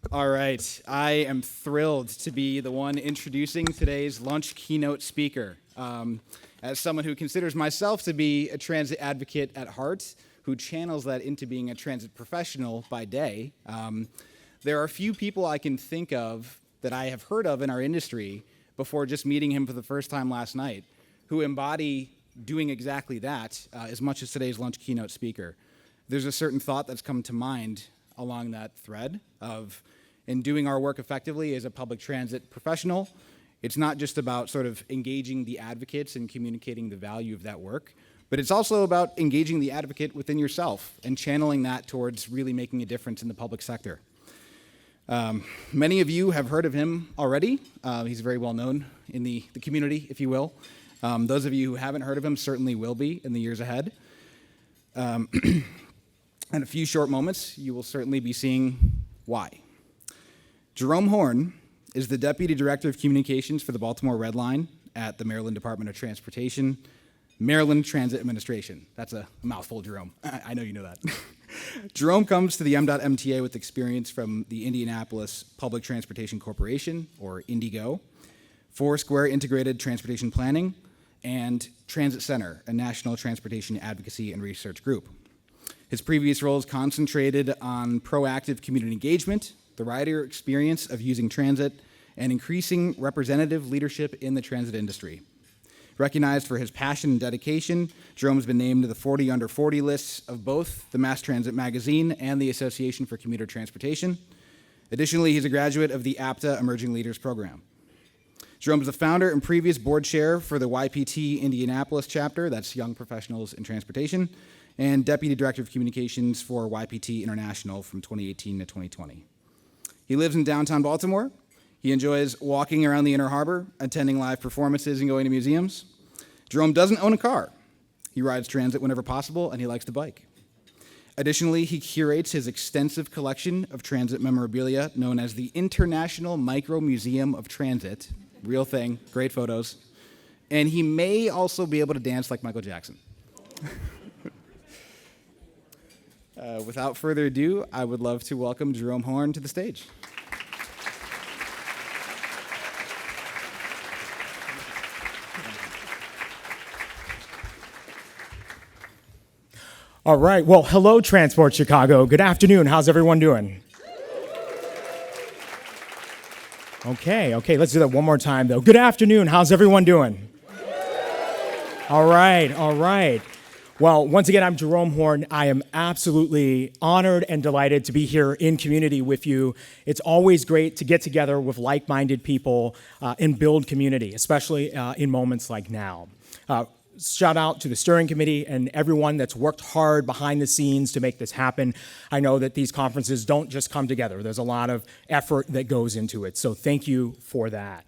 All right, I am thrilled to be the one introducing today's lunch keynote speaker. As someone who considers myself to be a transit advocate at heart, who channels that into being a transit professional by day, there are few people I can think of that I have heard of in our industry before just meeting him for the first time last night, who embody doing exactly that as much as today's lunch keynote speaker. There's a certain thought that's come to mind along that thread of, in doing our work effectively as a public transit professional, it's not just about sort of engaging the advocates and communicating the value of that work, but it's also about engaging the advocate within yourself and channeling that towards really making a difference in the public sector. Many of you have heard of him already. He's very well known in the community, if you will. Those of you who haven't heard of him certainly will be in the years ahead. In a few short moments, you will certainly be seeing why. Jerome Horne is the Deputy Director of Communications for the Baltimore Red Line at the Maryland Department of Transportation, Maryland Transit Administration. That's a mouthful, Jerome. I know you know that. Jerome comes to the MDOT MTA with experience from the Indianapolis Public Transportation Corporation, or IndyGo, Foursquare Integrated Transportation Planning, and TransitCenter, a national transportation advocacy and research group. His previous roles concentrated on proactive community engagement, the rider experience of using transit, and increasing representative leadership in the transit industry. Recognized for his passion and dedication, Jerome's been named to the 40 Under 40 lists of both the Mass Transit Magazine and the Association for Commuter Transportation. Additionally, he's a graduate of the APTA Emerging Leaders Program. Jerome is the founder and previous board chair for the YPT Indianapolis chapter, that's Young Professionals in Transportation, and Deputy Director of Communications for YPT International from 2018 to 2020. He lives in downtown Baltimore. He enjoys walking around the Inner Harbor, attending live performances, and going to museums. Jerome doesn't own a car. He rides transit whenever possible, and he likes to bike. Additionally, he curates his extensive collection of transit memorabilia known as the International Micro Museum of Transit. Real thing, great photos. And he may also be able to dance like Michael Jackson. Without further ado, I would love to welcome Jerome Horne to the stage. All right, well, hello, Transport Chicago. Good afternoon. How's everyone doing? Okay, let's do that one more time, though. Good afternoon. How's everyone doing? All right. Well, once again, I'm Jerome Horne. I am absolutely honored and delighted to be here in community with you. It's always great to get together with like-minded people and build community, especially in moments like now. Shout out to the steering committee and everyone that's worked hard behind the scenes to make this happen. I know that these conferences don't just come together. There's a lot of effort that goes into it, so thank you for that.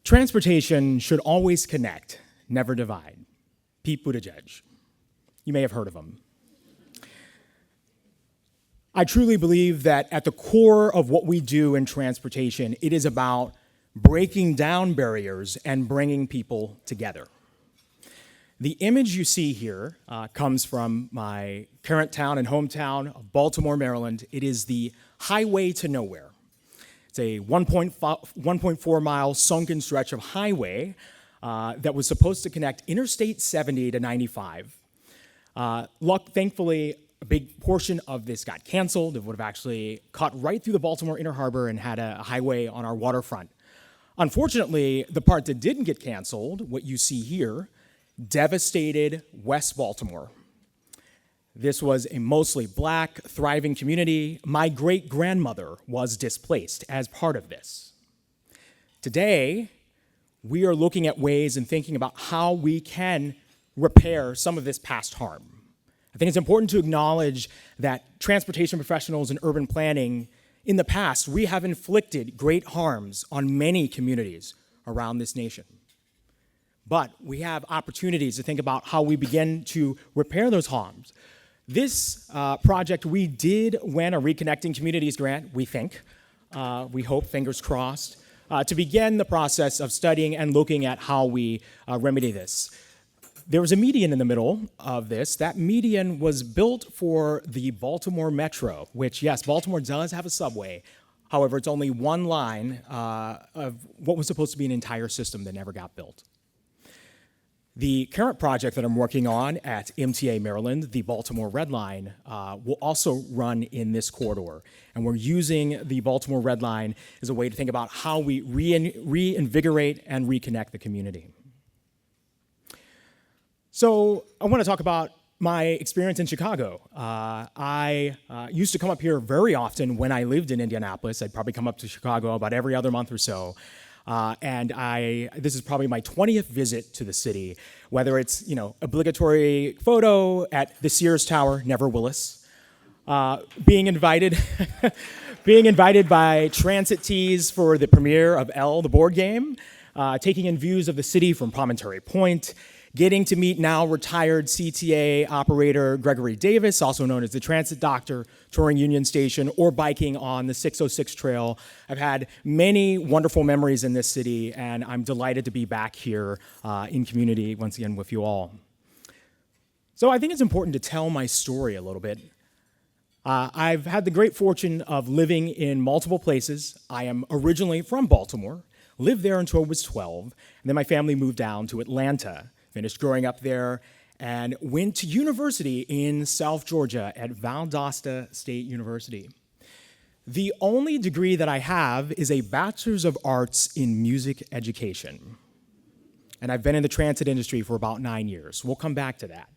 Transportation should always connect, never divide. Pete Buttigieg. You may have heard of him. I truly believe that at the core of what we do in transportation, it is about breaking down barriers and bringing people together. The image you see here comes from my parent town and hometown of Baltimore, Maryland. It is the Highway to Nowhere. It's a 1.4 mile sunken stretch of highway that was supposed to connect Interstate 70 to 95. Thankfully, a big portion of this got canceled. It would have actually cut right through the Baltimore Inner Harbor and had a highway on our waterfront. Unfortunately, the part that didn't get canceled, what you see here, devastated West Baltimore. This was a mostly black, thriving community. My great-grandmother was displaced as part of this. Today, we are looking at ways and thinking about how we can repair some of this past harm. I think it's important to acknowledge that transportation professionals and urban planning, in the past, we have inflicted great harms on many communities around this nation. But we have opportunities to think about how we begin to repair those harms. This project, we did win a Reconnecting Communities grant, we think. We hope, fingers crossed, to begin the process of studying and looking at how we remedy this. There was a median in the middle of this. That median was built for the Baltimore Metro, which, yes, Baltimore does have a subway. However, it's only one line of what was supposed to be an entire system that never got built. The current project that I'm working on at MTA Maryland, the Baltimore Red Line, will also run in this corridor. And we're using the Baltimore Red Line as a way to think about how we reinvigorate and reconnect the community. So I want to talk about my experience in Chicago. I used to come up here very often when I lived in Indianapolis. I'd probably come up to Chicago about every other month or so. This is probably my 20th visit to the city, whether it's, obligatory photo at the Sears Tower, never Willis, being invited by Transit Tees for the premiere of L, the board game, taking in views of the city from Promontory Point, getting to meet now retired CTA operator Gregory Davis, also known as the Transit Doctor, touring Union Station, or biking on the 606 trail. I've had many wonderful memories in this city, and I'm delighted to be back here in community once again with you all. So I think it's important to tell my story a little bit. I've had the great fortune of living in multiple places. I am originally from Baltimore, lived there until I was 12, and then my family moved down to Atlanta, finished growing up there, and went to university in South Georgia at Valdosta State University. The only degree that I have is a Bachelor's of Arts in Music Education. And I've been in the transit industry for about 9 years. We'll come back to that.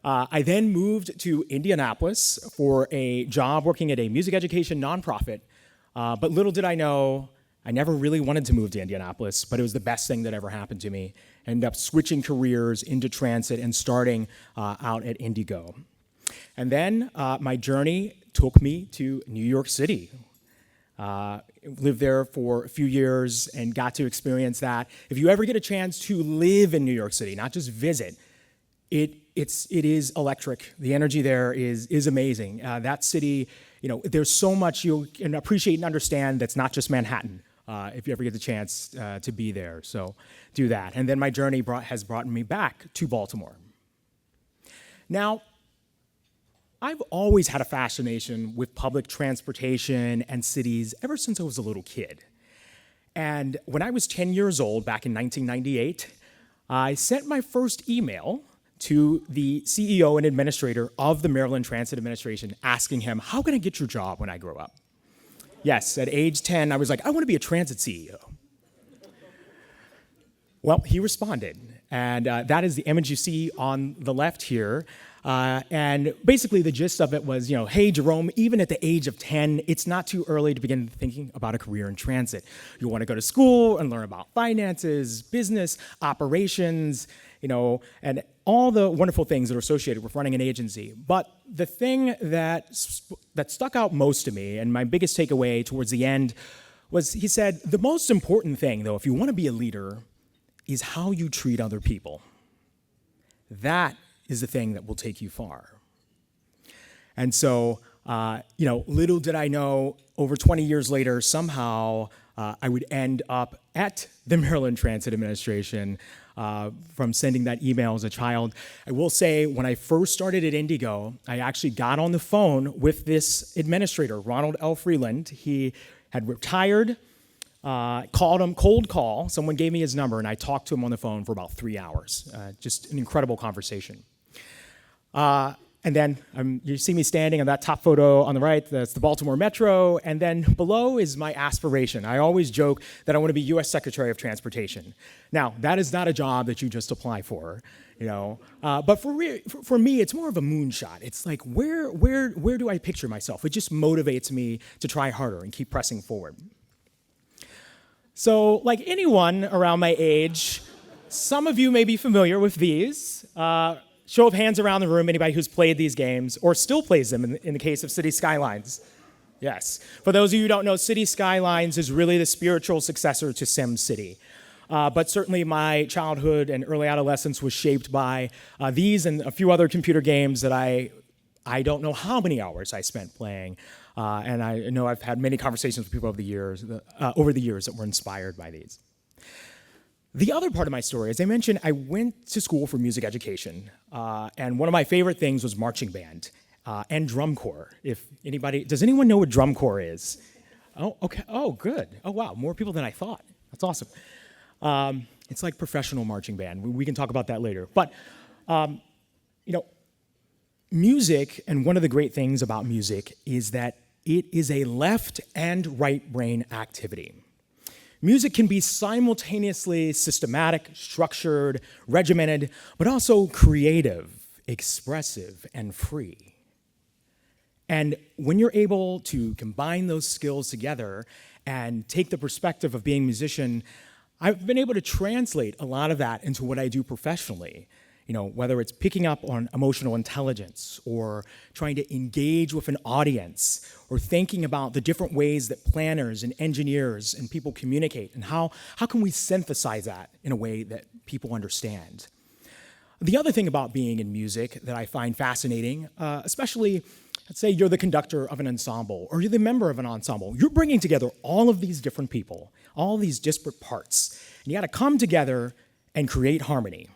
I then moved to Indianapolis for a job working at a music education nonprofit, but little did I know, I never really wanted to move to Indianapolis, but it was the best thing that ever happened to me. Ended up switching careers into transit and starting out at IndyGo. And then my journey took me to New York City. Lived there for a few years and got to experience that. If you ever get a chance to live in New York City, not just visit, it is electric. The energy there is amazing. That city, there's so much you can appreciate and understand that's not just Manhattan. If you ever get the chance to be there. So do that. And then my journey has brought me back to Baltimore. Now, I've always had a fascination with public transportation and cities ever since I was a little kid. And when I was 10 years old, back in 1998, I sent my first email to the CEO and administrator of the Maryland Transit Administration asking him, how can I get your job when I grow up? Yes, at age 10, I was like, I want to be a transit CEO. Well, he responded, and that is the image you see on the left here. And basically the gist of it was, hey, Jerome, even at the age of 10, it's not too early to begin thinking about a career in transit. You want to go to school and learn about finances, business, operations, and all the wonderful things that are associated with running an agency. But the thing that stuck out most to me, and my biggest takeaway towards the end, was he said, the most important thing, though, if you want to be a leader, is how you treat other people. That is the thing that will take you far. And so, little did I know, over 20 years later, somehow I would end up at the Maryland Transit Administration from sending that email as a child. I will say, when I first started at IndyGo, I actually got on the phone with this administrator, Ronald L. Freeland. He had retired, called him, cold call. Someone gave me his number, and I talked to him on the phone for about 3 hours. Just an incredible conversation. And then you see me standing on that top photo on the right, that's the Baltimore Metro, and then below is my aspiration. I always joke that I want to be U.S. Secretary of Transportation. Now, that is not a job that you just apply for, but for me, it's more of a moonshot. It's like, where do I picture myself? It just motivates me to try harder and keep pressing forward. So, like anyone around my age, some of you may be familiar with these. Show of hands around the room, anybody who's played these games or still plays them in the case of City Skylines. Yes. For those of you who don't know, City Skylines is really the spiritual successor to SimCity. But certainly my childhood and early adolescence was shaped by these and a few other computer games that I don't know how many hours I spent playing. And I know I've had many conversations with people over the years that were inspired by these. The other part of my story, as I mentioned, I went to school for music education, and one of my favorite things was marching band and drum corps. Does anyone know what drum corps is? Oh, okay. Oh, good. Oh, wow. More people than I thought. That's awesome. It's like professional marching band. We can talk about that later. But, music, and one of the great things about music is that it is a left and right brain activity. Music can be simultaneously systematic, structured, regimented, but also creative, expressive, and free. And when you're able to combine those skills together and take the perspective of being a musician, I've been able to translate a lot of that into what I do professionally. Whether it's picking up on emotional intelligence or trying to engage with an audience or thinking about the different ways that planners and engineers and people communicate and how can we synthesize that in a way that people understand. The other thing about being in music that I find fascinating, especially, let's say you're the conductor of an ensemble or you're the member of an ensemble, you're bringing together all of these different people, all these disparate parts, and you got to come together and create harmony.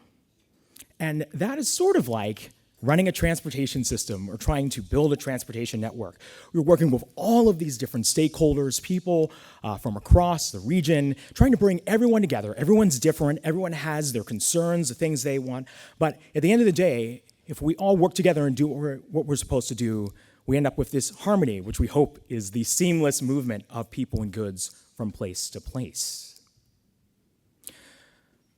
And that is sort of like running a transportation system or trying to build a transportation network. We're working with all of these different stakeholders, people from across the region, trying to bring everyone together. Everyone's different. Everyone has their concerns, the things they want. But at the end of the day, if we all work together and do what we're supposed to do, we end up with this harmony, which we hope is the seamless movement of people and goods from place to place.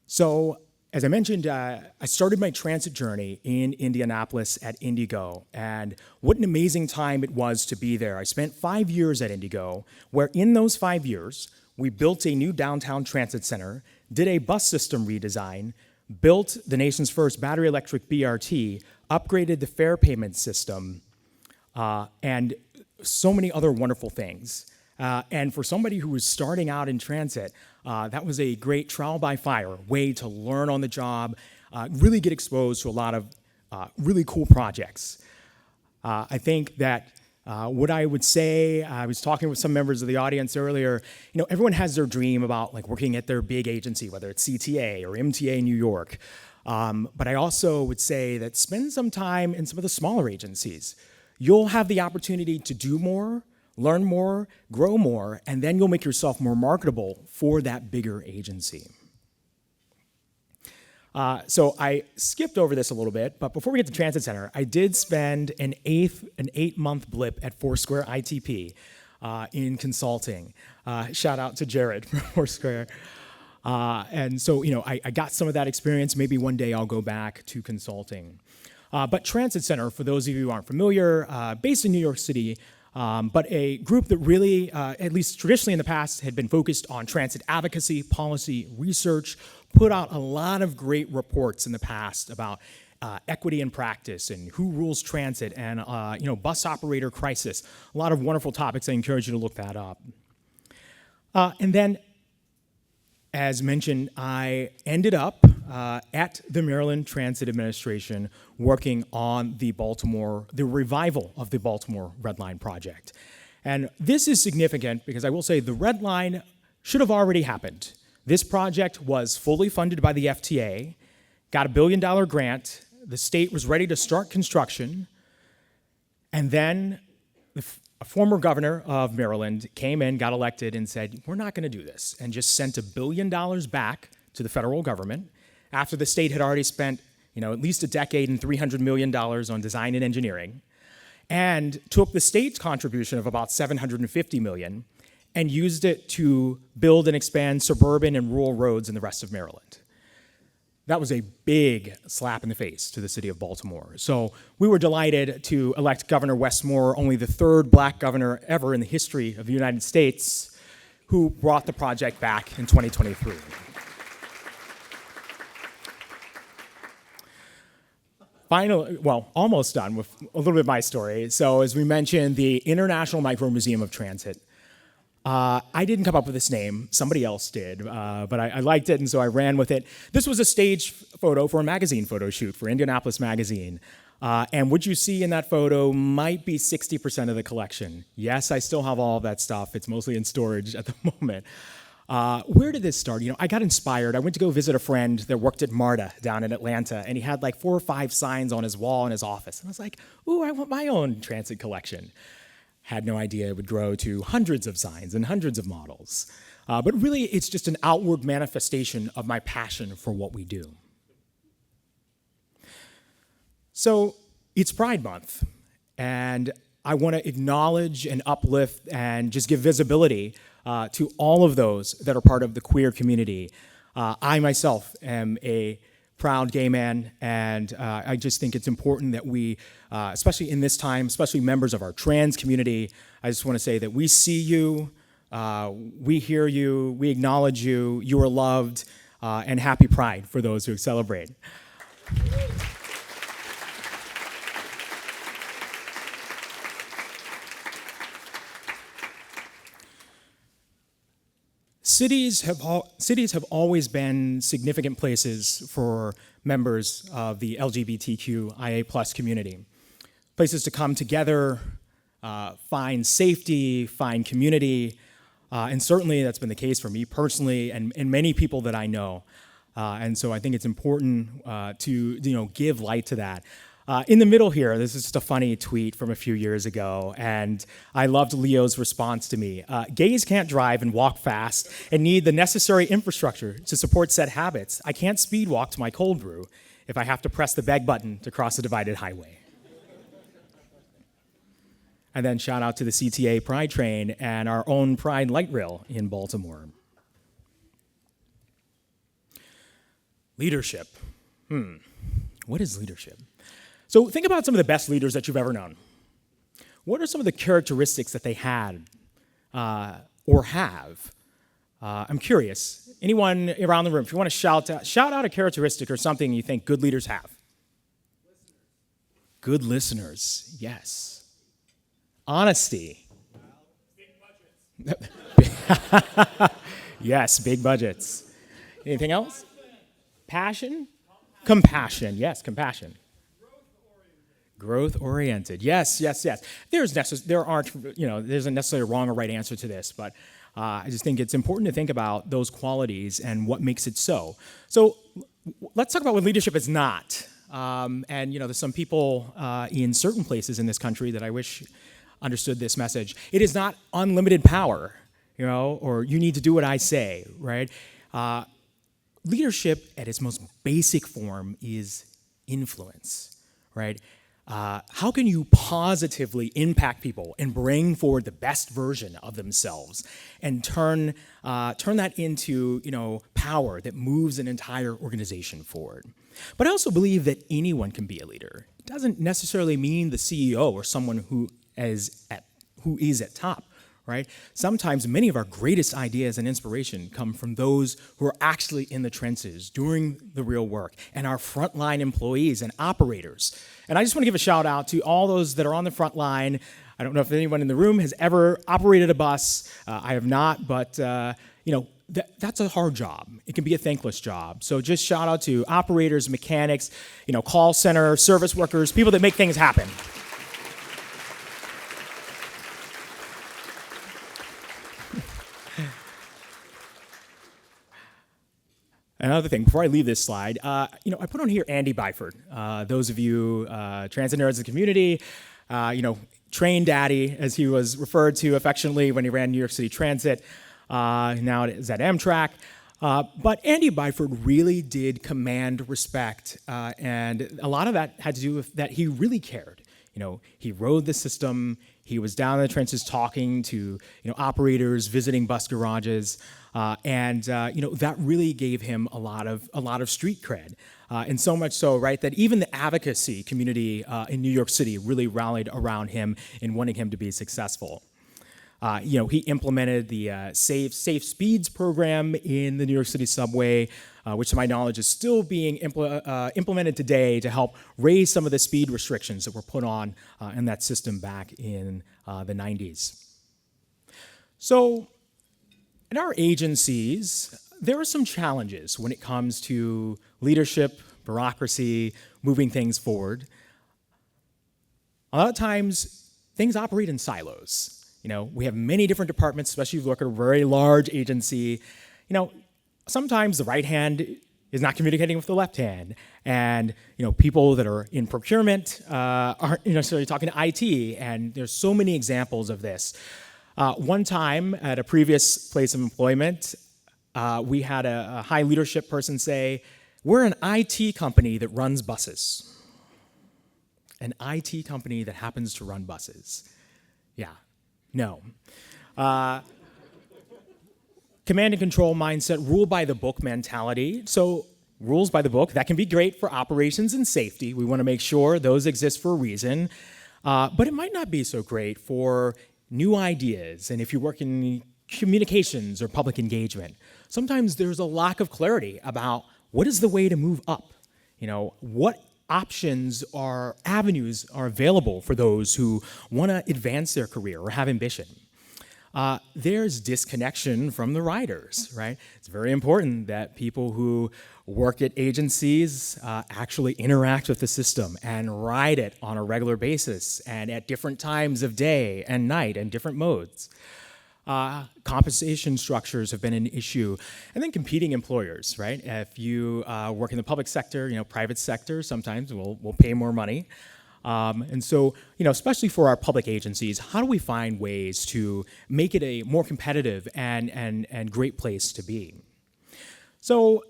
So, as I mentioned, I started my transit journey in Indianapolis at IndyGo, and what an amazing time it was to be there. I spent 5 years at IndyGo, where in those 5 years, we built a new downtown transit center, did a bus system redesign, built the nation's first battery electric BRT, upgraded the fare payment system, and so many other wonderful things. And for somebody who was starting out in transit, that was a great trial by fire way to learn on the job, really get exposed to a lot of really cool projects. I think that what I would say, I was talking with some members of the audience earlier, everyone has their dream about working at their big agency, whether it's CTA or MTA New York. But I also would say that spend some time in some of the smaller agencies. You'll have the opportunity to do more, learn more, grow more, and then you'll make yourself more marketable for that bigger agency. So I skipped over this a little bit, but before we get to Transit Center, I did spend an 8-month blip at Foursquare ITP in consulting. Shout out to Jared from Foursquare. And so, I got some of that experience. Maybe one day I'll go back to consulting. But Transit Center, for those of you who aren't familiar, based in New York City, but a group that really, at least traditionally in the past, had been focused on transit advocacy, policy, research, put out a lot of great reports in the past about equity in practice and who rules transit and bus operator crisis. A lot of wonderful topics. I encourage you to look that up. And then, as mentioned, I ended up at the Maryland Transit Administration working on the revival of the Baltimore Red Line project. And this is significant because I will say the Red Line should have already happened. This project was fully funded by the FTA, got a $1 billion grant, the state was ready to start construction, and then a former governor of Maryland came in, got elected, and said, we're not going to do this, and just sent $1 billion back to the federal government after the state had already spent at least a decade and $300 million on design and engineering, and took the state's contribution of about $750 million and used it to build and expand suburban and rural roads in the rest of Maryland. That was a big slap in the face to the city of Baltimore. So we were delighted to elect Governor Westmore, only the third black governor ever in the history of the United States, who brought the project back in 2023. Finally, almost done with a little bit of my story. So as we mentioned, the International Micro Museum of Transit. I didn't come up with this name, somebody else did, but I liked it, and so I ran with it. This was a stage photo for a magazine photo shoot for Indianapolis Magazine, and what you see in that photo might be 60% of the collection. Yes, I still have all of that stuff. It's mostly in storage at the moment. Where did this start? I got inspired. I went to go visit a friend that worked at MARTA down in Atlanta, and he had like 4 or 5 signs on his wall in his office. And I was like, ooh, I want my own transit collection. Had no idea it would grow to hundreds of signs and hundreds of models. But really, it's just an outward manifestation of my passion for what we do. So it's Pride Month, and I want to acknowledge and uplift and just give visibility to all of those that are part of the queer community. I myself am a proud gay man, and I just think it's important that we, especially in this time, especially members of our trans community, I just want to say that we see you, we hear you, we acknowledge you, you are loved, and happy Pride for those who celebrate. Cities have always been significant places for members of the LGBTQIA+ community. Places to come together, find safety, find community, and certainly that's been the case for me personally and many people that I know. And so I think it's important to give light to that. In the middle here, this is just a funny tweet from a few years ago, and I loved Leo's response to me. Gays can't drive and walk fast and need the necessary infrastructure to support said habits. I can't speed walk to my cold brew if I have to press the beg button to cross a divided highway. And then shout out to the CTA Pride Train and our own Pride Light Rail in Baltimore. Leadership. What is leadership? So think about some of the best leaders that you've ever known. What are some of the characteristics that they had or have? I'm curious. Anyone around the room, if you want to shout out a characteristic or something you think good leaders have. Good listeners, yes. Honesty. Big budgets. Yes, big budgets. Anything else? Passion? Compassion, yes, compassion. Growth-oriented, yes. There isn't necessarily a wrong or right answer to this, but I just think it's important to think about those qualities and what makes it so. So let's talk about what leadership is not. And there's some people in certain places in this country that I wish understood this message. It is not unlimited power, or you need to do what I say, right? Leadership at its most basic form is influence, right? How can you positively impact people and bring forward the best version of themselves and turn that into power that moves an entire organization forward? But I also believe that anyone can be a leader. It doesn't necessarily mean the CEO or someone who is at top. Right? Sometimes many of our greatest ideas and inspiration come from those who are actually in the trenches doing the real work and our frontline employees and operators. And I just want to give a shout out to all those that are on the front line. I don't know if anyone in the room has ever operated a bus. I have not, but that's a hard job. It can be a thankless job. So just shout out to operators, mechanics, call center, service workers, people that make things happen. Another thing, before I leave this slide, I put on here Andy Byford. Those of you transit nerds in the community, train daddy, as he was referred to affectionately when he ran New York City Transit. Now it is at Amtrak. But Andy Byford really did command respect, and a lot of that had to do with that he really cared. He rode the system. He was down in the trenches talking to operators, visiting bus garages, and that really gave him a lot of street cred, and so much so, right, that even the advocacy community in New York City really rallied around him in wanting him to be successful. He implemented the Safe Speeds program in the New York City subway, which to my knowledge is still being implemented today to help raise some of the speed restrictions that were put on in that system back in the 90s. So in our agencies, there are some challenges when it comes to leadership, bureaucracy, moving things forward. A lot of times, things operate in silos. We have many different departments, especially if you look at a very large agency. sometimes the right hand is not communicating with the left hand, and people that are in procurement aren't necessarily talking to IT, and there's so many examples of this. One time at a previous place of employment, we had a high leadership person say, "We're an IT company that runs buses." An IT company that happens to run buses. Yeah, no. Command and control mindset, rule by the book mentality. So rules by the book, that can be great for operations and safety. We want to make sure those exist for a reason. But it might not be so great for new ideas, and if you work in communications or public engagement. Sometimes there's a lack of clarity about what is the way to move up. What options or avenues are available for those who want to advance their career or have ambition. There's disconnection from the riders, right? It's very important that people who work at agencies actually interact with the system and ride it on a regular basis and at different times of day and night and different modes. Compensation structures have been an issue. And then competing employers, right? If you work in the public sector, private sector, sometimes we'll pay more money. And so, especially for our public agencies, how do we find ways to make it a more competitive and great place to be? So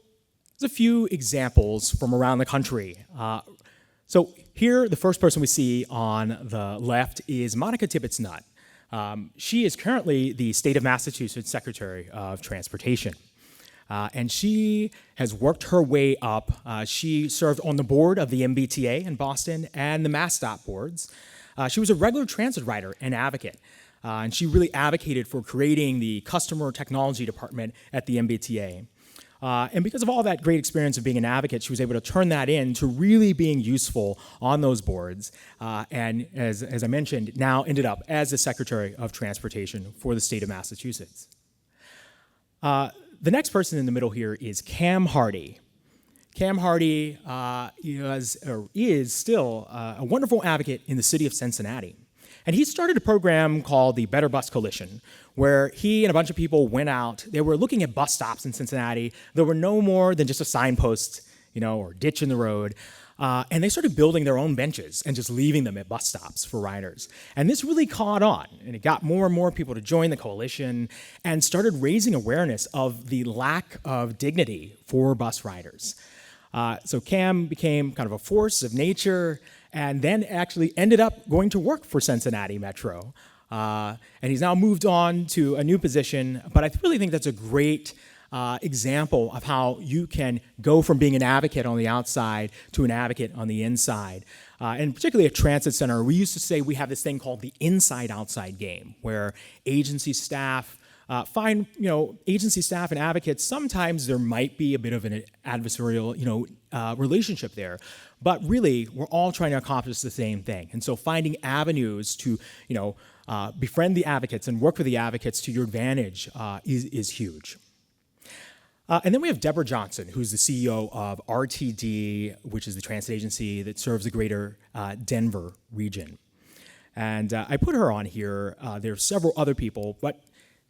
there's a few examples from around the country. So here, the first person we see on the left is Monica Tibbetts-Nutt. She is currently the state of Massachusetts Secretary of Transportation. And she has worked her way up. She served on the board of the MBTA in Boston and the MassDOT boards. She was a regular transit rider and advocate. And she really advocated for creating the customer technology department at the MBTA. And because of all that great experience of being an advocate, she was able to turn that into really being useful on those boards. And as I mentioned, now ended up as the Secretary of Transportation for the state of Massachusetts. The next person in the middle here is Cam Hardy. Cam Hardy is still a wonderful advocate in the city of Cincinnati. And he started a program called the Better Bus Coalition, where he and a bunch of people went out. They were looking at bus stops in Cincinnati. There were no more than just a signpost, or ditch in the road. And they started building their own benches and just leaving them at bus stops for riders. And this really caught on, and it got more and more people to join the coalition and started raising awareness of the lack of dignity for bus riders. So Cam became kind of a force of nature and then actually ended up going to work for Cincinnati Metro. And he's now moved on to a new position, but I really think that's a great example of how you can go from being an advocate on the outside to an advocate on the inside. And particularly at TransitCenter, we used to say we have this thing called the inside-outside game, where agency staff agency staff and advocates, sometimes there might be a bit of an adversarial, relationship there. But really, we're all trying to accomplish the same thing. And so finding avenues to, befriend the advocates and work with the advocates to your advantage is huge. And then we have Deborah Johnson, who's the CEO of RTD, which is the transit agency that serves the greater Denver region. And I put her on here. There are several other people, but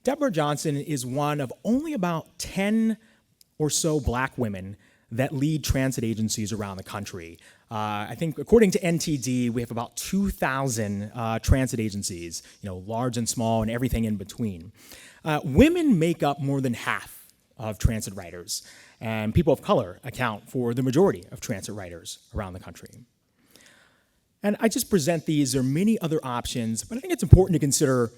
Deborah Johnson is one of only about 10 or so black women that lead transit agencies around the country. I think according to NTD, we have about 2,000 transit agencies, large and small and everything in between. Women make up more than half of transit riders, and people of color account for the majority of transit riders around the country. And I just present these. There are many other options, but I think it's important to consider,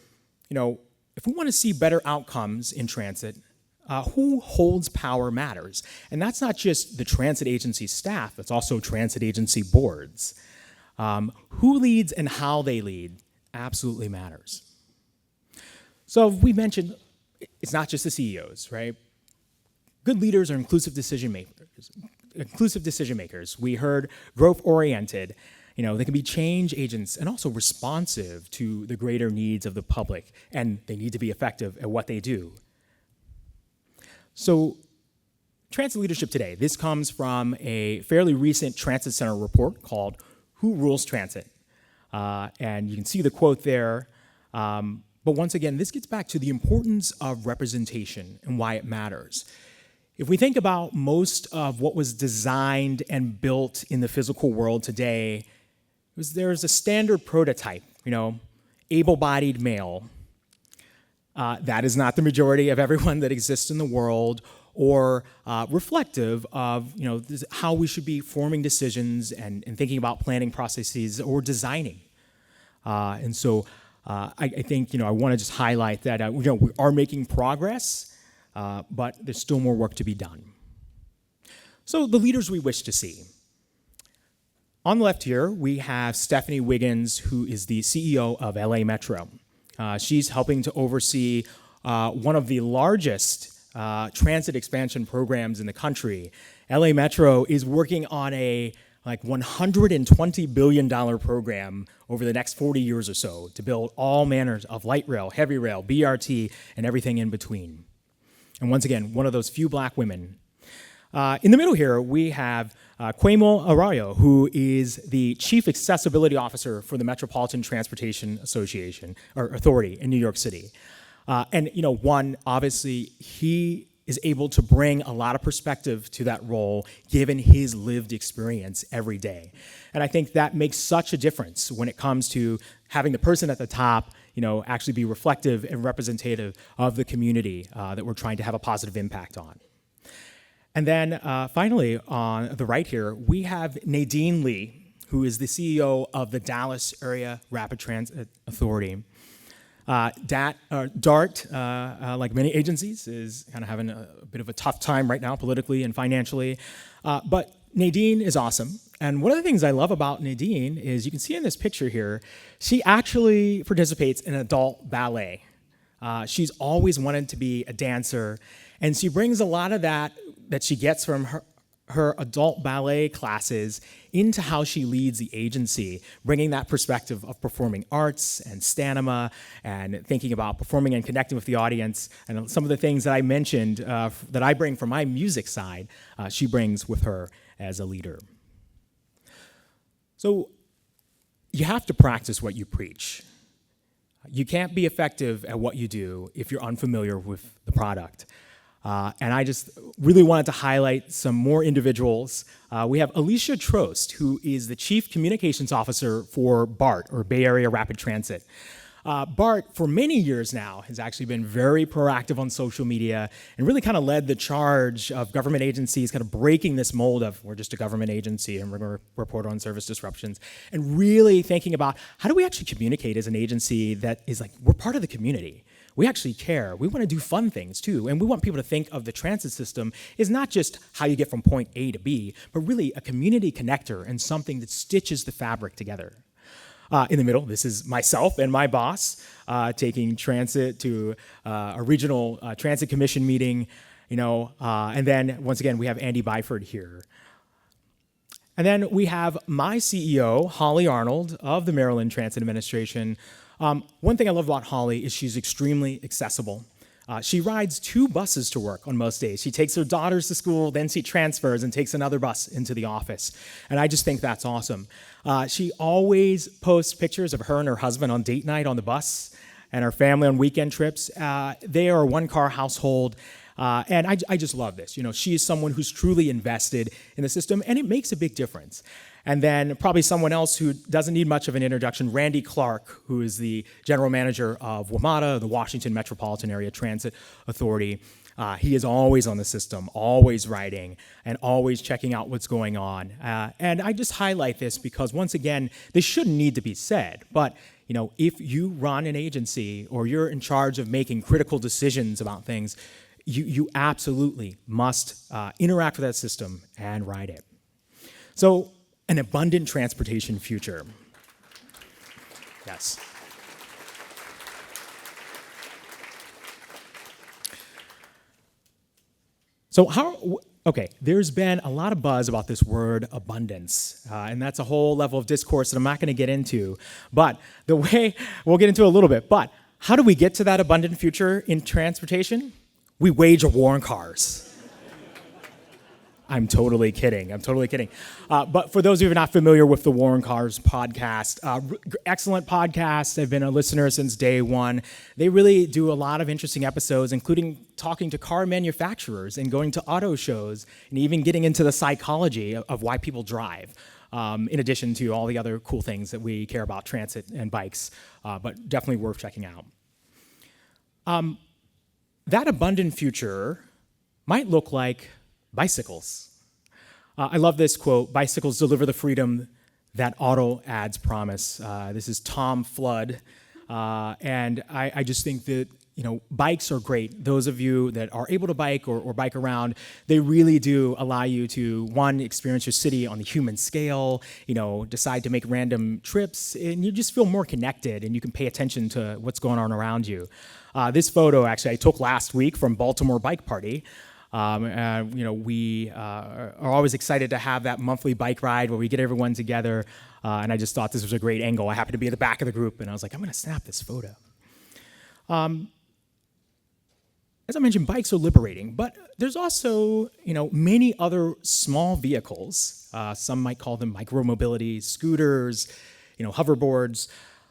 if we want to see better outcomes in transit, who holds power matters. And that's not just the transit agency staff, it's also transit agency boards. Who leads and how they lead absolutely matters. So we mentioned it's not just the CEOs, right? Good leaders are inclusive decision makers. We heard growth-oriented. They can be change agents and also responsive to the greater needs of the public, and they need to be effective at what they do. So, transit leadership today. This comes from a fairly recent TransitCenter report called Who Rules Transit? And you can see the quote there. But once again, this gets back to the importance of representation and why it matters. If we think about most of what was designed and built in the physical world today, there's a standard prototype, able-bodied male. That is not the majority of everyone that exists in the world, or reflective of how we should be forming decisions and thinking about planning processes or designing. And so I think I want to just highlight that we are making progress, but there's still more work to be done. So the leaders we wish to see. On the left here, we have Stephanie Wiggins, who is the CEO of LA Metro. She's helping to oversee one of the largest transit expansion programs in the country. LA Metro is working on a $120 billion program over the next 40 years or so to build all manners of light rail, heavy rail, BRT, and everything in between. And once again, one of those few black women. In the middle here, we have Quemo Arroyo, who is the Chief Accessibility Officer for the Metropolitan Transportation Authority in New York City. Obviously, he is able to bring a lot of perspective to that role, given his lived experience every day. And I think that makes such a difference when it comes to having the person at the top, actually be reflective and representative of the community that we're trying to have a positive impact on. And then finally, on the right here, we have Nadine Lee, who is the CEO of the Dallas Area Rapid Transit Authority. DART, like many agencies, is kind of having a bit of a tough time right now, politically and financially. But Nadine is awesome. And one of the things I love about Nadine is, you can see in this picture here, she actually participates in adult ballet. She's always wanted to be a dancer, and she brings a lot of that she gets from her adult ballet classes into how she leads the agency, bringing that perspective of performing arts and stamina and thinking about performing and connecting with the audience. And some of the things that I mentioned that I bring from my music side, she brings with her as a leader. So you have to practice what you preach. You can't be effective at what you do if you're unfamiliar with the product. And I just really wanted to highlight some more individuals. We have Alicia Trost, who is the Chief Communications Officer for BART, or Bay Area Rapid Transit. BART, for many years now, has actually been very proactive on social media and really kind of led the charge of government agencies kind of breaking this mold of, we're just a government agency and we're going to report on service disruptions, and really thinking about, how do we actually communicate as an agency that is we're part of the community? We actually care. We want to do fun things too. And we want people to think of the transit system as not just how you get from point A to B, but really a community connector and something that stitches the fabric together. In the middle, this is myself and my boss taking transit to a regional transit commission meeting, and then once again, we have Andy Byford here. And then we have my CEO, Holly Arnold of the Maryland Transit Administration. One thing I love about Holly is she's extremely accessible. She rides 2 buses to work on most days. She takes her daughters to school, then she transfers and takes another bus into the office. And I just think that's awesome. She always posts pictures of her and her husband on date night on the bus, and her family on weekend trips. They are a one-car household. And I just love this. She is someone who's truly invested in the system, and it makes a big difference. And then probably someone else who doesn't need much of an introduction, Randy Clark, who is the general manager of WMATA, the Washington Metropolitan Area Transit Authority. He is always on the system, always writing, and always checking out what's going on. And I just highlight this because, once again, this shouldn't need to be said, but if you run an agency or you're in charge of making critical decisions about things, you absolutely must interact with that system and ride it. So, an abundant transportation future. Yes. So there's been a lot of buzz about this word abundance, and that's a whole level of discourse that I'm not going to get into, but we'll get into a little bit, but how do we get to that abundant future in transportation? We wage a war on cars. I'm totally kidding. But for those of you who are not familiar with the War and Cars podcast, excellent podcast. I've been a listener since day one. They really do a lot of interesting episodes, including talking to car manufacturers and going to auto shows and even getting into the psychology of why people drive, in addition to all the other cool things that we care about, transit and bikes, but definitely worth checking out. That abundant future might look like bicycles. I love this quote: "Bicycles deliver the freedom that auto ads promise." This is Tom Flood, and I just think that bikes are great. Those of you that are able to bike or bike around, they really do allow you to, one, experience your city on the human scale, decide to make random trips, and you just feel more connected and you can pay attention to what's going on around you. This photo, actually, I took last week from Baltimore Bike Party. We are always excited to have that monthly bike ride where we get everyone together, and I just thought this was a great angle. I happened to be at the back of the group, and I was like, I'm going to snap this photo. As I mentioned, bikes are liberating, but there's also, many other small vehicles. Some might call them micromobility, scooters, hoverboards.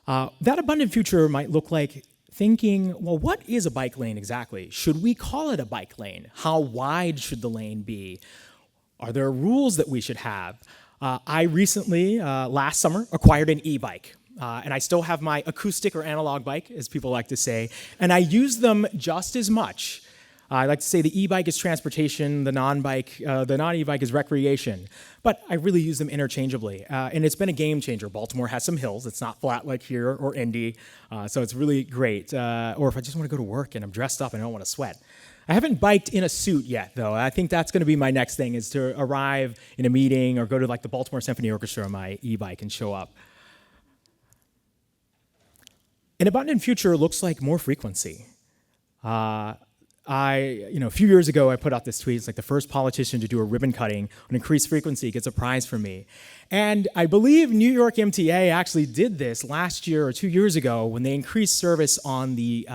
That abundant future might look like thinking, well, what is a bike lane exactly? Should we call it a bike lane? How wide should the lane be? Are there rules that we should have? I recently, last summer, acquired an e-bike. And I still have my acoustic or analog bike, as people like to say, and I use them just as much. I like to say the e-bike is transportation, the non-e-bike is recreation, but I really use them interchangeably, and it's been a game changer. Baltimore has some hills; it's not flat like here or Indy, so it's really great. Or if I just want to go to work and I'm dressed up and I don't want to sweat. I haven't biked in a suit yet, though. I think that's going to be my next thing, is to arrive in a meeting or go to the Baltimore Symphony Orchestra on my e-bike and show up. An abundant future looks like more frequency. A few years ago, I put out this tweet. It's like the first politician to do a ribbon cutting on increased frequency gets a prize from me. And I believe New York MTA actually did this last year or 2 years ago when they increased service on the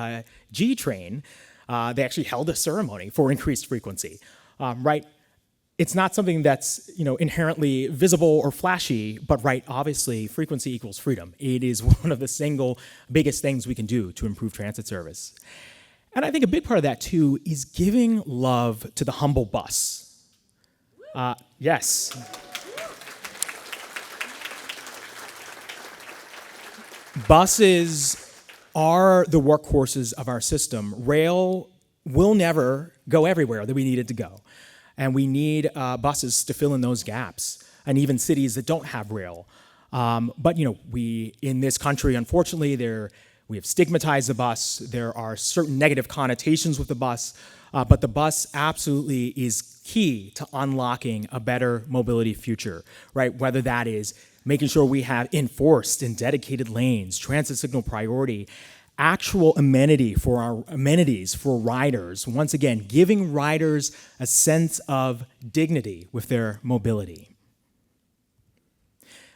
G train. They actually held a ceremony for increased frequency, right? It's not something that's inherently visible or flashy, but obviously frequency equals freedom. It is one of the single biggest things we can do to improve transit service. And I think a big part of that too is giving love to the humble bus. Yes. Buses are the workhorses of our system. Rail will never go everywhere that we need it to go. And we need buses to fill in those gaps, and even cities that don't have rail. But we in this country, unfortunately, we have stigmatized the bus. There are certain negative connotations with the bus, but the bus absolutely is key to unlocking a better mobility future, right? Whether that is making sure we have enforced and dedicated lanes, transit signal priority, actual amenities for riders. Once again, giving riders a sense of dignity with their mobility.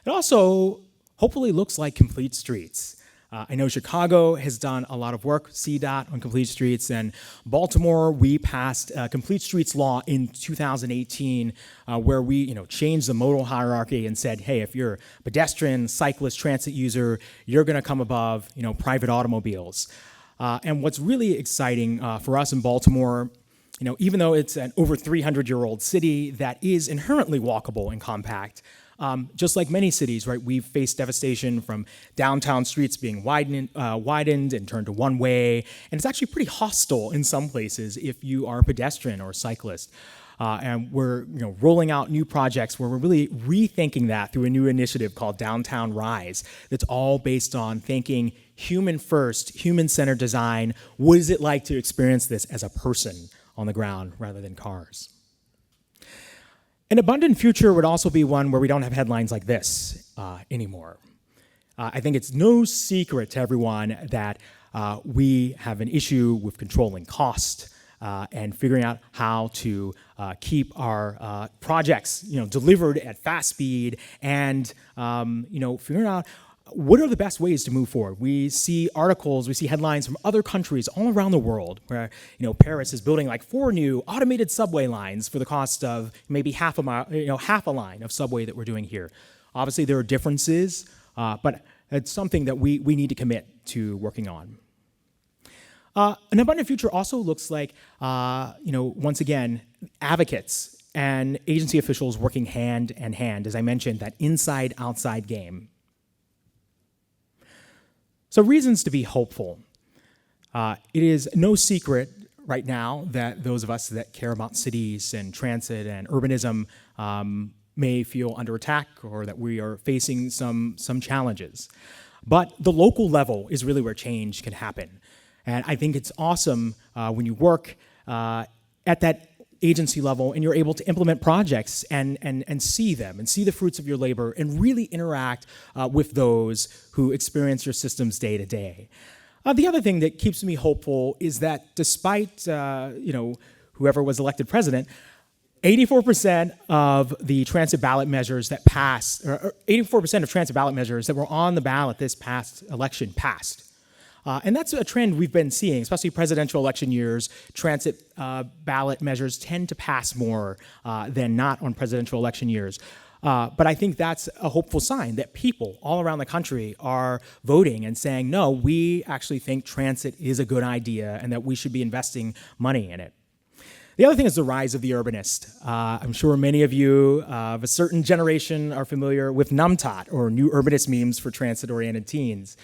It also hopefully looks like complete streets. I know Chicago has done a lot of work, CDOT, on complete streets, and Baltimore, we passed a complete streets law in 2018 where we changed the modal hierarchy and said, hey, if you're a pedestrian, cyclist, transit user, you're going to come above private automobiles. And what's really exciting for us in Baltimore, even though it's an over 300-year-old city that is inherently walkable and compact, just like many cities, right, we've faced devastation from downtown streets being widened and turned to one way, and it's actually pretty hostile in some places if you are a pedestrian or a cyclist. And we're rolling out new projects where we're really rethinking that through a new initiative called Downtown Rise that's all based on thinking human first, human-centered design. What is it like to experience this as a person on the ground rather than cars? An abundant future would also be one where we don't have headlines like this anymore. I think it's no secret to everyone that we have an issue with controlling cost and figuring out how to keep our projects, delivered at fast speed, and figuring out what are the best ways to move forward? We see articles, we see headlines from other countries all around the world where, Paris is building like 4 new automated subway lines for the cost of maybe half a line of subway that we're doing here. Obviously, there are differences, but it's something that we need to commit to working on. An abundant future also looks like, once again, advocates and agency officials working hand in hand, as I mentioned, that inside-outside game. So reasons to be hopeful. It is no secret right now that those of us that care about cities and transit and urbanism may feel under attack or that we are facing some challenges. But the local level is really where change can happen. And I think it's awesome when you work at that agency level and you're able to implement projects and see them and see the fruits of your labor and really interact with those who experience your systems day to day. The other thing that keeps me hopeful is that despite whoever was elected president, 84% of the transit ballot measures that passed, or 84% of transit ballot measures that were on the ballot this past election passed. And that's a trend we've been seeing, especially presidential election years. Transit ballot measures tend to pass more than not on presidential election years. But I think that's a hopeful sign that people all around the country are voting and saying, no, we actually think transit is a good idea and that we should be investing money in it. The other thing is the rise of the urbanist. I'm sure many of you of a certain generation are familiar with NUMTOT, or New Urbanist Memes for Transit-Oriented Teens,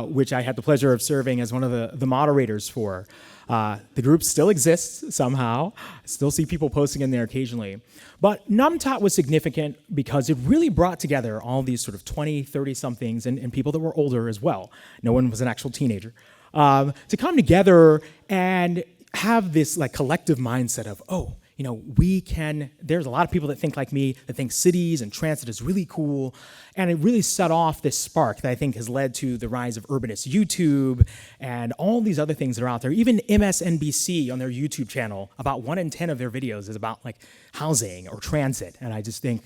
which I had the pleasure of serving as one of the moderators for. The group still exists somehow. I still see people posting in there occasionally. But NUMTOT was significant because it really brought together all these sort of 20, 30-somethings and people that were older as well. No one was an actual teenager. To come together and have this like collective mindset of, there's a lot of people that think like me, that think cities and transit is really cool. And it really set off this spark that I think has led to the rise of urbanist YouTube and all these other things that are out there. Even MSNBC on their YouTube channel, about 1 in 10 of their videos is about like housing or transit. And I just think,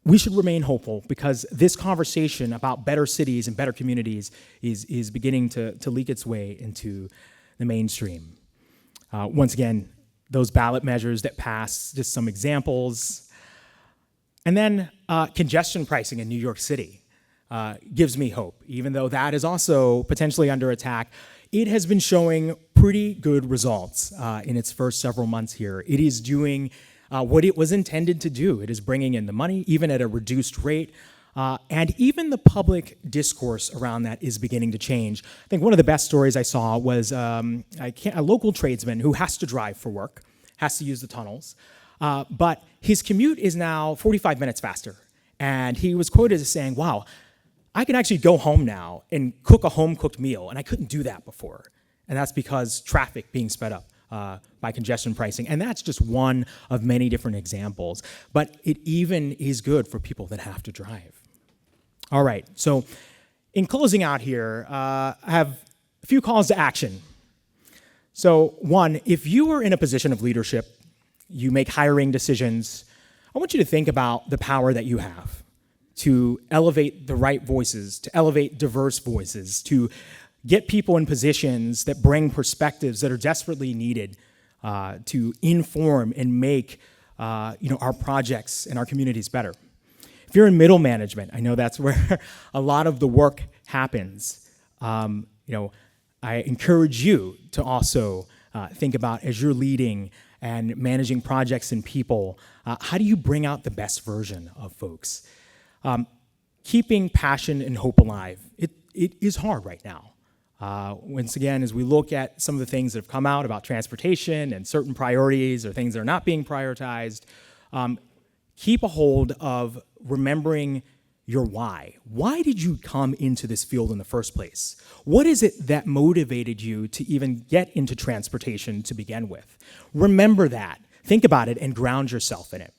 we should remain hopeful because this conversation about better cities and better communities is beginning to leak its way into the mainstream. Once again, those ballot measures that pass, just some examples. And then congestion pricing in New York City gives me hope, even though that is also potentially under attack. It has been showing pretty good results in its first several months here. It is doing what it was intended to do. It is bringing in the money, even at a reduced rate. And even the public discourse around that is beginning to change. I think one of the best stories I saw was a local tradesman who has to drive for work, has to use the tunnels, but his commute is now 45 minutes faster. And he was quoted as saying, wow, I can actually go home now and cook a home-cooked meal, and I couldn't do that before. And that's because traffic being sped up by congestion pricing. And that's just one of many different examples. But it even is good for people that have to drive. All right, so in closing out here, I have a few calls to action. So one, if you are in a position of leadership, you make hiring decisions, I want you to think about the power that you have to elevate the right voices, to elevate diverse voices, to get people in positions that bring perspectives that are desperately needed to inform and make our projects and our communities better. If you're in middle management, I know that's where a lot of the work happens. I encourage you to also think about, as you're leading and managing projects and people, how do you bring out the best version of folks? Keeping passion and hope alive, it is hard right now. Once again, as we look at some of the things that have come out about transportation and certain priorities or things that are not being prioritized, keep a hold of remembering your why. Why did you come into this field in the first place? What is it that motivated you to even get into transportation to begin with? Remember that. Think about it and ground yourself in it.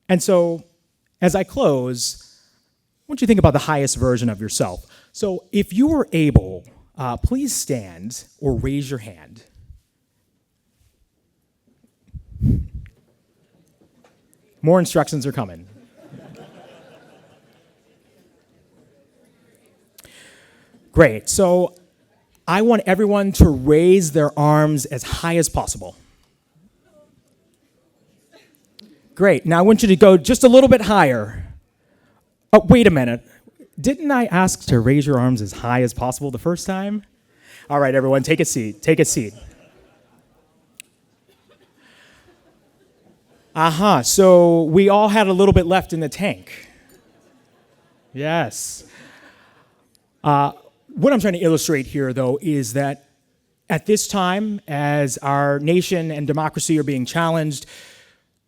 And so, as I close, I want you to think about the highest version of yourself. So if you are able, please stand or raise your hand. More instructions are coming. Great. So I want everyone to raise their arms as high as possible. Great. Now I want you to go just a little bit higher. Oh, wait a minute. Didn't I ask to raise your arms as high as possible the first time? All right, everyone, take a seat. Take a seat. So we all had a little bit left in the tank. Yes. What I'm trying to illustrate here, though, is that at this time, as our nation and democracy are being challenged,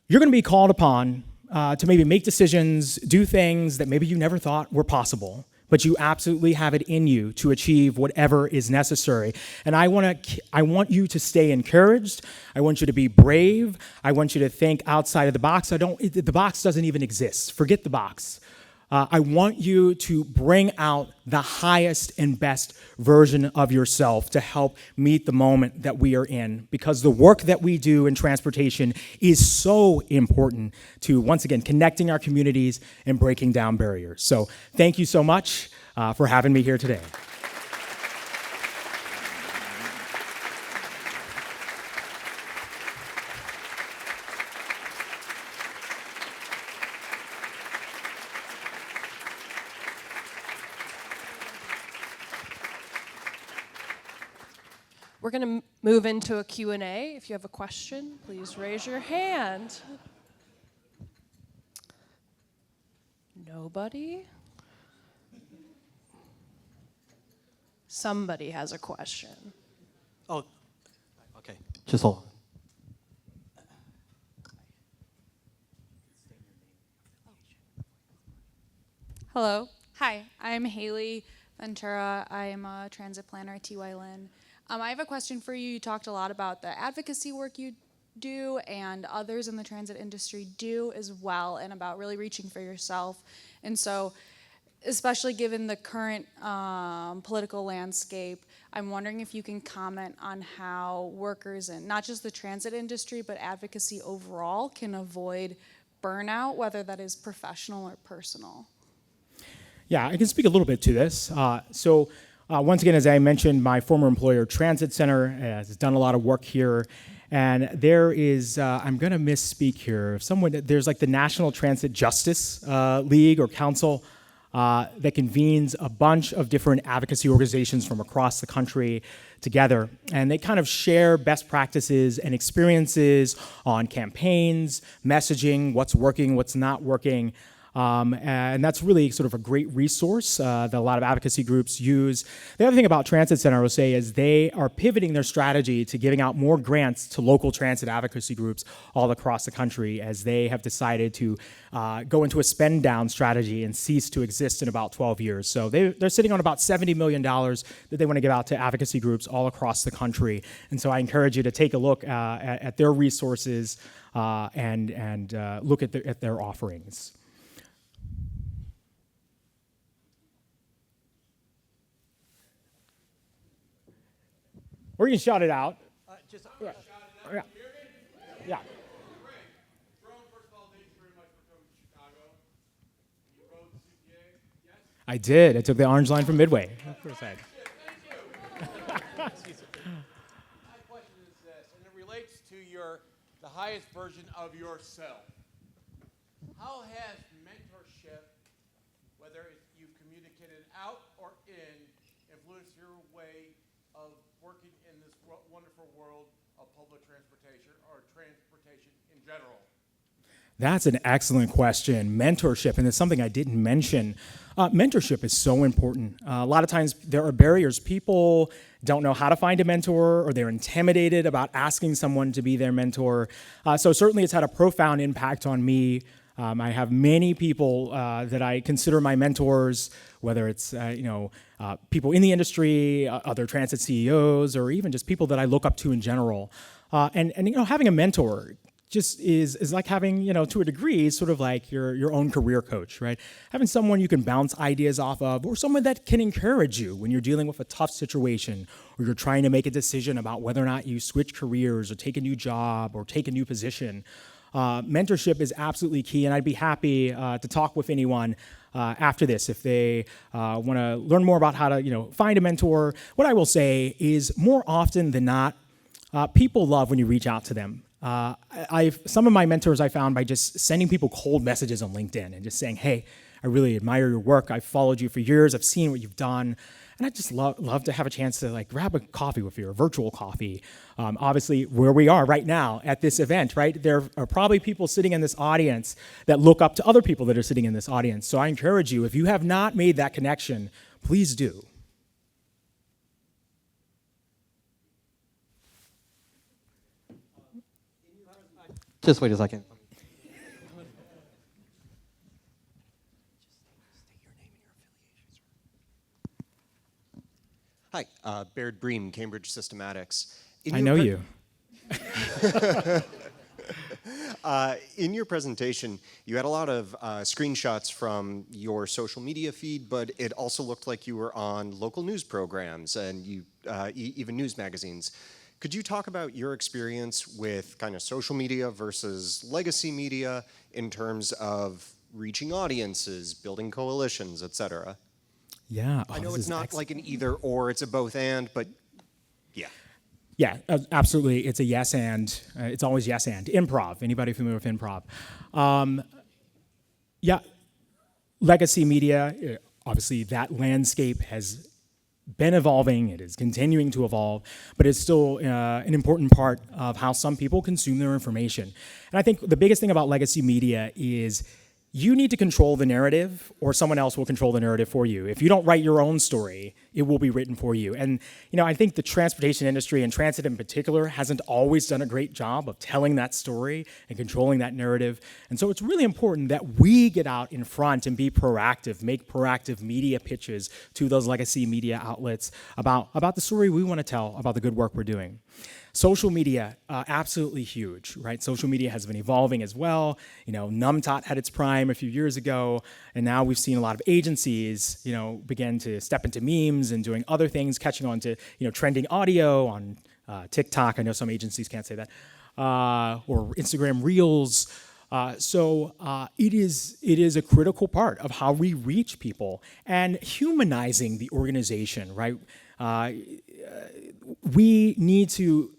you're going to be called upon to maybe make decisions, do things that maybe you never thought were possible, but you absolutely have it in you to achieve whatever is necessary. And I want you to stay encouraged. I want you to be brave. I want you to think outside of the box. The box doesn't even exist. Forget the box. I want you to bring out the highest and best version of yourself to help meet the moment that we are in, because the work that we do in transportation is so important to, once again, connecting our communities and breaking down barriers. So thank you so much for having me here today. We're going to move into a Q&A. If you have a question, please raise your hand. Nobody? Somebody has a question. Oh, okay. Just hold on. Hello. Hi, I'm Haley Ventura. I am a transit planner at TY Lin. I have a question for you. You talked a lot about the advocacy work you do and others in the transit industry do as well, and about really reaching for yourself. And so, especially given the current political landscape, I'm wondering if you can comment on how workers in not just the transit industry, but advocacy overall can avoid burnout, whether that is professional or personal. Yeah, I can speak a little bit to this. Once again, as I mentioned, my former employer, TransitCenter, has done a lot of work here. And there is, I'm going to misspeak here, there's like the National Transit Justice League or Council that convenes a bunch of different advocacy organizations from across the country together. And they kind of share best practices and experiences on campaigns, messaging, what's working, what's not working. And that's really sort of a great resource that a lot of advocacy groups use. The other thing about TransitCenter, I will say, is they are pivoting their strategy to giving out more grants to local transit advocacy groups all across the country, as they have decided to go into a spend down strategy and cease to exist in about 12 years. So they're sitting on about $70 million that they want to give out to advocacy groups all across the country. And so I encourage you to take a look at their resources and look at their offerings. Or you can shout it out. Just Yeah. shout it out. Yeah. You hear me? Yeah. Great. Jerome, first of all, thank you very much for coming to Chicago. You rode the CTA? Yes? I did. I took the orange line from Midway. Thank you. Excuse me. My question is this, and it relates to the highest version of yourself. How has mentorship, whether you've communicated out or in, influenced your way of working in this wonderful world of public transportation or transportation in general? That's an excellent question. Mentorship, and it's something I didn't mention. Mentorship is so important. A lot of times there are barriers. People don't know how to find a mentor, or they're intimidated about asking someone to be their mentor. So certainly it's had a profound impact on me. I have many people that I consider my mentors, whether it's people in the industry, other transit CEOs, or even just people that I look up to in general. And having a mentor just is like having, to a degree, sort of like your own career coach, right? Having someone you can bounce ideas off of, or someone that can encourage you when you're dealing with a tough situation, or you're trying to make a decision about whether or not you switch careers, or take a new job, or take a new position. Mentorship is absolutely key, and I'd be happy to talk with anyone after this if they want to learn more about how to find a mentor. What I will say is more often than not, people love when you reach out to them. Some of my mentors I found by just sending people cold messages on LinkedIn and just saying, hey, I really admire your work. I've followed you for years. I've seen what you've done. And I just love to have a chance to grab a coffee with you, a virtual coffee. Obviously, where we are right now at this event, right? There are probably people sitting in this audience that look up to other people that are sitting in this audience. So I encourage you, if you have not made that connection, please do. Just wait a second. Hi, Baird Bream, Cambridge Systematics. I know you. In your presentation, you had a lot of screenshots from your social media feed, but it also looked like you were on local news programs and even news magazines. Could you talk about your experience with kind of social media versus legacy media in terms of reaching audiences, building coalitions, et cetera? Yeah. I know it's not like an either or, it's a both and, but yeah. Yeah, absolutely. It's a yes and. It's always yes and. Improv. Anybody familiar with improv? Yeah. Legacy media, obviously that landscape has been evolving. It is continuing to evolve, but it's still an important part of how some people consume their information. And I think the biggest thing about legacy media is you need to control the narrative, or someone else will control the narrative for you. If you don't write your own story, it will be written for you. And I think the transportation industry, and transit in particular, hasn't always done a great job of telling that story and controlling that narrative. And so it's really important that we get out in front and be proactive, make proactive media pitches to those legacy media outlets about the story we want to tell, about the good work we're doing. Social media, absolutely huge, right? Social media has been evolving as well. NumTot had its prime a few years ago, and now we've seen a lot of agencies, begin to step into memes and doing other things, catching on to, trending audio on TikTok. I know some agencies can't say that, or Instagram Reels. So it is a critical part of how we reach people and humanizing the organization, right? We need to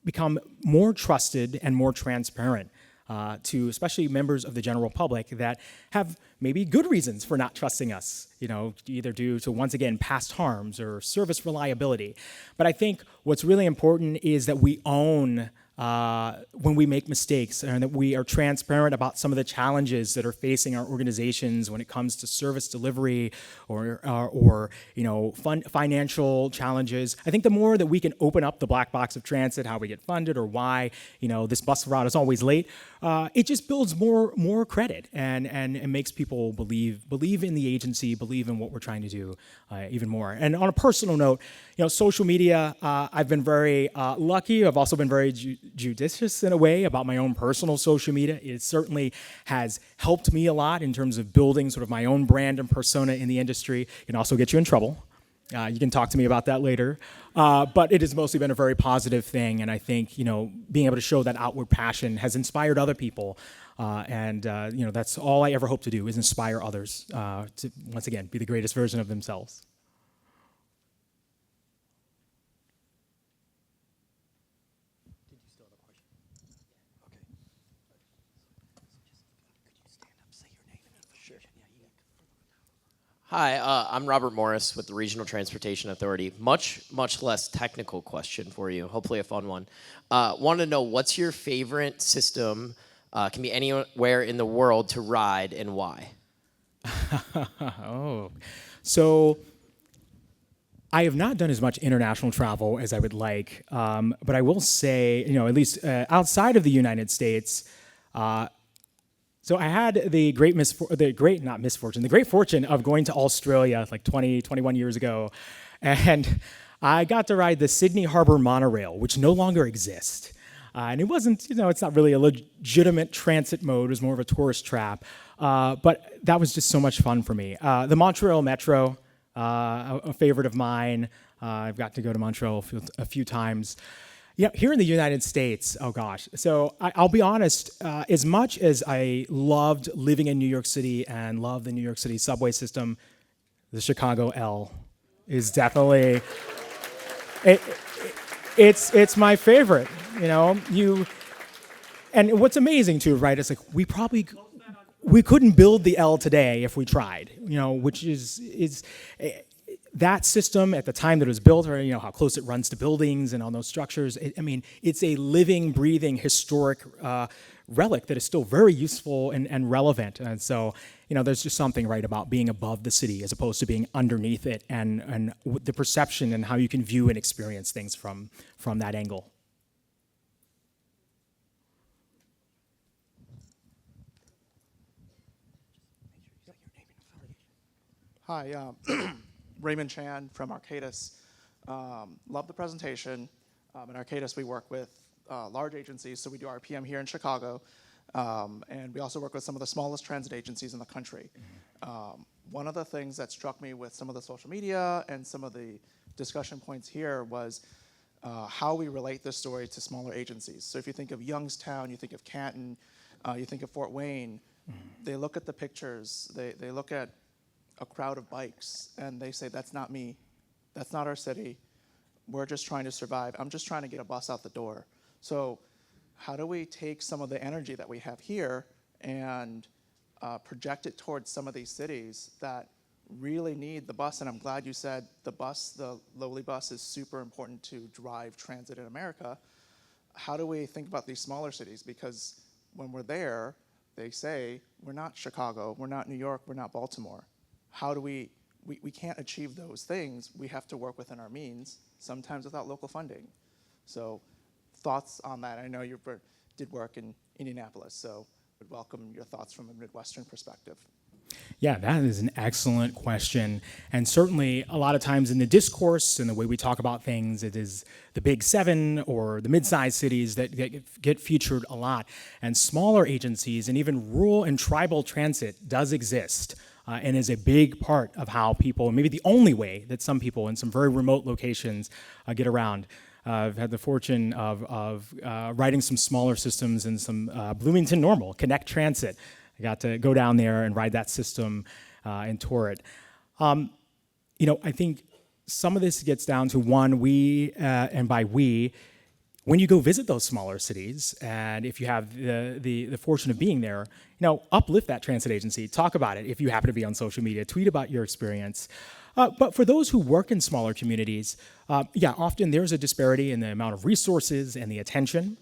become more trusted and more transparent to especially members of the general public that have maybe good reasons for not trusting us, either due to, once again, past harms or service reliability. But I think what's really important is that we own when we make mistakes, and that we are transparent about some of the challenges that are facing our organizations when it comes to service delivery or financial challenges. I think the more that we can open up the black box of transit, how we get funded or why this bus route is always late, it just builds more credit and makes people believe in the agency, believe in what we're trying to do even more. And on a personal note, social media, I've been very lucky. I've also been very judicious in a way about my own personal social media. It certainly has helped me a lot in terms of building sort of my own brand and persona in the industry. It can also get you in trouble. You can talk to me about that later. But it has mostly been a very positive thing, and I think being able to show that outward passion has inspired other people. And that's all I ever hope to do, is inspire others to, once again, be the greatest version of themselves. Hi, I'm Robert Morris with the Regional Transportation Authority. Much less technical question for you, hopefully a fun one. Want to know, what's your favorite system, can be anywhere in the world, to ride, and why? So I have not done as much international travel as I would like, but I will say, at least outside of the United States, so I had the great fortune of going to Australia like 21 years ago, and I got to ride the Sydney Harbour monorail, which no longer exists. And it wasn't, it's not really a legitimate transit mode, it was more of a tourist trap, but that was just so much fun for me. The Montreal Metro, a favorite of mine, I've got to go to Montreal a few times. Yeah, here in the United States, oh gosh. So I'll be honest, as much as I loved living in New York City and love the New York City subway system, the Chicago L is definitely, it's my favorite, you know? And what's amazing too, right, is like we couldn't build the L today if we tried, you know, which is that system at the time that it was built, or you know how close it runs to buildings and all those structures. I mean, it's a living, breathing, historic relic that is still very useful and relevant. And so, you know, there's just something right about being above the city as opposed to being underneath it, and the perception and how you can view and experience things from that angle. Hi, Raymond Chan from Arcadis. Love the presentation. In Arcadis, we work with large agencies, so we do RPM here in Chicago, and we also work with some of the smallest transit agencies in the country. One of the things that struck me with some of the social media and some of the discussion points here was how we relate this story to smaller agencies. So if you think of Youngstown, you think of Canton, you think of Fort Wayne, they look at the pictures, they look at a crowd of bikes, and they say, that's not me, that's not our city, we're just trying to survive, I'm just trying to get a bus out the door. So how do we take some of the energy that we have here and project it towards some of these cities that really need the bus? And I'm glad you said the lowly bus is super important to drive transit in America. How do we think about these smaller cities? Because when we're there, they say, we're not Chicago, we're not New York, we're not Baltimore. How do we can't achieve those things. We have to work within our means, sometimes without local funding. So thoughts on that? I know you did work in Indianapolis, so would welcome your thoughts from a Midwestern perspective. Yeah, that is an excellent question. And certainly a lot of times in the discourse and the way we talk about things, it is the big seven or the mid-sized cities that get featured a lot. And smaller agencies and even rural and tribal transit does exist. And is a big part of how people, maybe the only way that some people in some very remote locations get around. I've had the fortune of riding some smaller systems in some Bloomington Normal, Connect Transit. I got to go down there and ride that system and tour it. You know, I think some of this gets down to one, and by we, when you go visit those smaller cities, and if you have the fortune of being there, you know, uplift that transit agency, talk about it if you happen to be on social media, tweet about your experience. But for those who work in smaller communities, yeah, often there's a disparity in the amount of resources and the attention.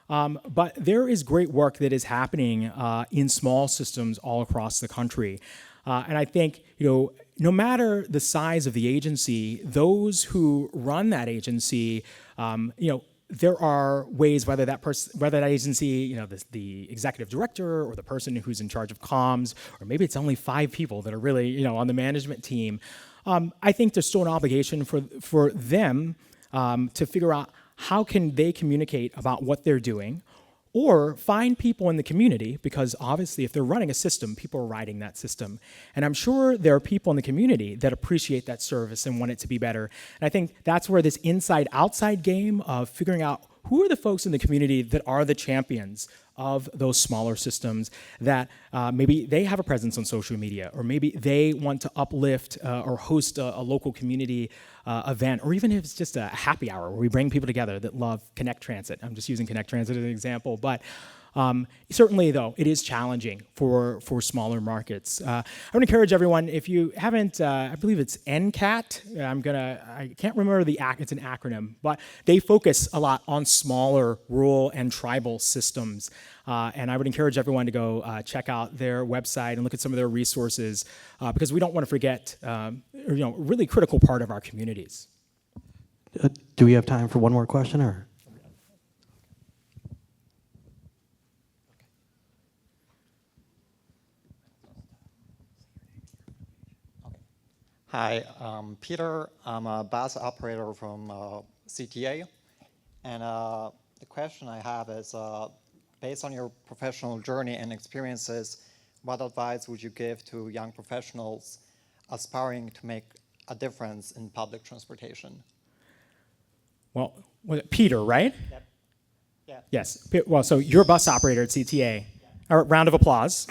But there is great work that is happening in small systems all across the country. And I think, you know, no matter the size of the agency, those who run that agency, you know, there are ways, whether that agency, you know, the executive director or the person who's in charge of comms, or maybe it's only 5 people that are really, you know, on the management team. I think there's still an obligation for them to figure out how can they communicate about what they're doing, or find people in the community, because obviously if they're running a system, people are riding that system. And I'm sure there are people in the community that appreciate that service and want it to be better. And I think that's where this inside-outside game of figuring out who are the folks in the community that are the champions of those smaller systems, that maybe they have a presence on social media, or maybe they want to uplift or host a local community event, or even if it's just a happy hour where we bring people together that love Connect Transit. I'm just using Connect Transit as an example, but certainly, though, it is challenging for smaller markets. I would encourage everyone, if you haven't, I believe it's NCAT, I can't remember it's an acronym, but they focus a lot on smaller rural and tribal systems. And I would encourage everyone to go check out their website and look at some of their resources, because we don't want to forget, you know, a really critical part of our communities. Do we have time for one more question, or? Hi, Peter. I'm a bus operator from CTA. And the question I have is, based on your professional journey and experiences, what advice would you give to young professionals aspiring to make a difference in public transportation? Well, was it Peter, right? Yep. Yeah. Yes. Well, so you're a bus operator at CTA. All right, round of applause.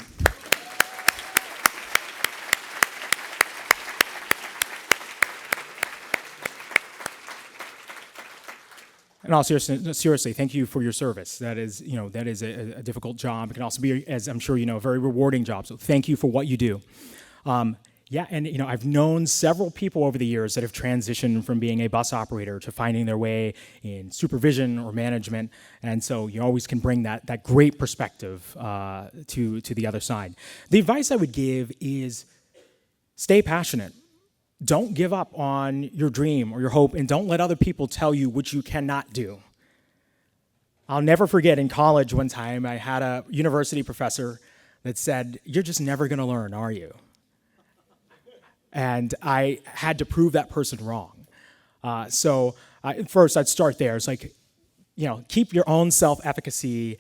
And all seriously, thank you for your service. That is, that is a difficult job. It can also be, as I'm sure you know, a very rewarding job. So thank you for what you do. Yeah, and I've known several people over the years that have transitioned from being a bus operator to finding their way in supervision or management, and so you always can bring that great perspective to the other side. The advice I would give is stay passionate. Don't give up on your dream or your hope, and don't let other people tell you what you cannot do. I'll never forget in college one time I had a university professor that said, "You're just never going to learn, are you?" And I had to prove that person wrong. First, I'd start there. It's like, keep your own self-efficacy,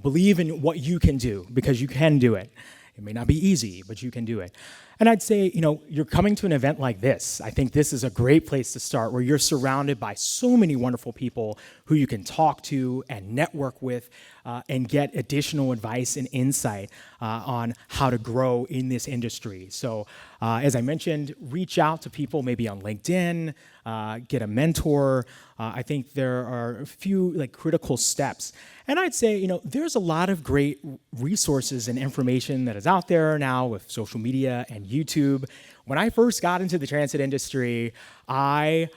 believe in what you can do, because you can do it. It may not be easy, but you can do it. And I'd say, you're coming to an event like this. I think this is a great place to start, where you're surrounded by so many wonderful people who you can talk to and network with and get additional advice and insight on how to grow in this industry. So as I mentioned, reach out to people maybe on LinkedIn, get a mentor. I think there are a few critical steps. And I'd say, there's a lot of great resources and information that is out there now with social media and YouTube. When I first got into the transit industry, I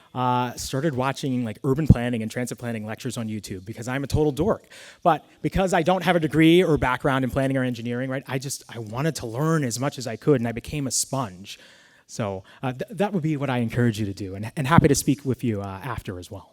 started watching urban planning and transit planning lectures on YouTube because I'm a total dork. But because I don't have a degree or background in planning or engineering, right, I wanted to learn as much as I could, and I became a sponge. So that would be what I encourage you to do, and happy to speak with you after as well.